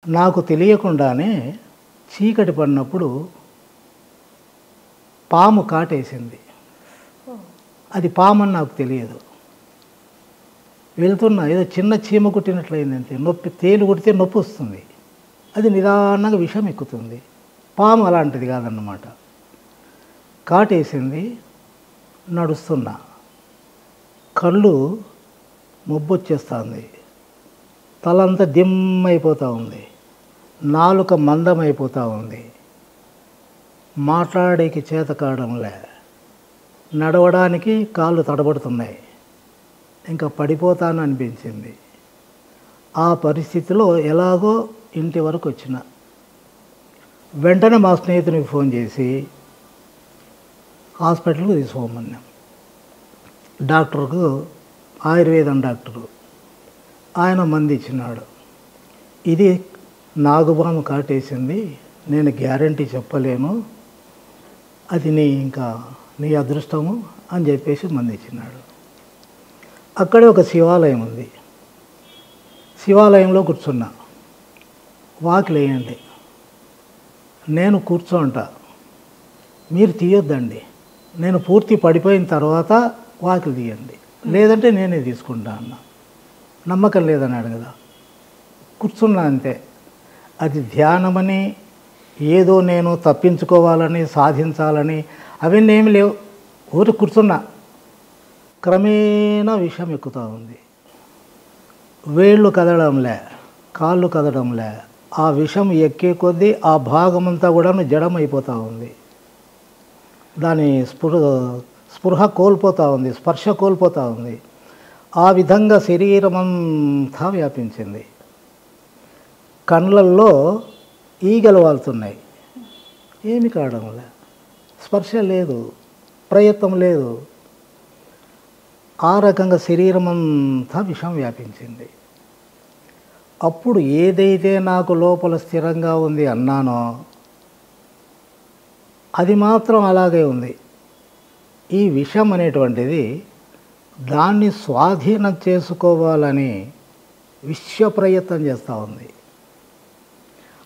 నాకు తెలియకుండానే చీకటి పడినప్పుడు పాము కాటేసింది. అది పాము అని నాకు తెలియదు. వెళ్తున్నా ఏదో చిన్న చీమ కుట్టినట్లయింది అంతే. నొప్పి, తేలు కుడితే నొప్పి వస్తుంది, అది నిదానంగా విషం ఎక్కుతుంది. పాము అలాంటిది కాదన్నమాట. కాటేసింది. నడుస్తున్నా, కళ్ళు మొబ్బొచ్చేస్తుంది, తలంతా దిమ్మైపోతూ ఉంది, నాలుక మందమైపోతూ ఉంది, మాట్లాడేకి చేత కావడంలే, నడవడానికి కాళ్ళు తడబడుతున్నాయి, ఇంకా పడిపోతాను అనిపించింది. ఆ పరిస్థితిలో ఎలాగో ఇంటి వరకు వచ్చిన. వెంటనే మా స్నేహితునికి ఫోన్ చేసి హాస్పిటల్కి తీసుకోమన్నాం. డాక్టర్కు, ఆయుర్వేదం డాక్టరు, ఆయన మంది ఇచ్చినాడు. ఇది నాగుపాము కాటేసింది, నేను గ్యారంటీ చెప్పలేను, అది నీ అదృష్టము అని చెప్పేసి మంది ఇచ్చినాడు. అక్కడే ఒక శివాలయం ఉంది. శివాలయంలో కూర్చున్నా. వాకిలు వేయండి, నేను కూర్చోంటా, మీరు తీయొద్దండి, నేను పూర్తి పడిపోయిన తర్వాత వాకిలు తీయండి, లేదంటే నేనే తీసుకుంటా అన్న. నమ్మకం లేదన్నాడు కదా. కూర్చున్నా అంతే. అది ధ్యానమని, ఏదో నేను తప్పించుకోవాలని, సాధించాలని అవన్నీ ఏమి లేవు. ఊరి కూర్చున్నా. క్రమేణా విషం ఎక్కుతూ ఉంది. వేళ్ళు కదడంలే, కాళ్ళు కదడంలే. ఆ విషం ఎక్కే కొద్దీ ఆ భాగమంతా కూడా జడమైపోతూ ఉంది. దాని స్పృహ కోల్పోతూ ఉంది, స్పర్శ కోల్పోతూ ఉంది. ఆ విధంగా శరీరం అంతా వ్యాపించింది. కళ్ళల్లో ఈగలు వాళ్తున్నాయి, ఏమి కావడంలే, స్పర్శ లేదు, ప్రయత్నం లేదు. ఆ రకంగా శరీరం అంతా విషం వ్యాపించింది. అప్పుడు ఏదైతే నాకు లోపల స్థిరంగా ఉంది అన్నానో అది మాత్రం అలాగే ఉంది. ఈ విషం అనేటువంటిది దాన్ని స్వాధీనం చేసుకోవాలని విశ్వ ప్రయత్నం చేస్తూ ఉంది.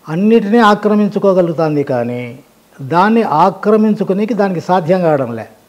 అన్నిటినీ ఆక్రమించుకోగలుగుతుంది, కానీ దాన్ని ఆక్రమించుకునేకి దానికి సాధ్యం కావడంలే.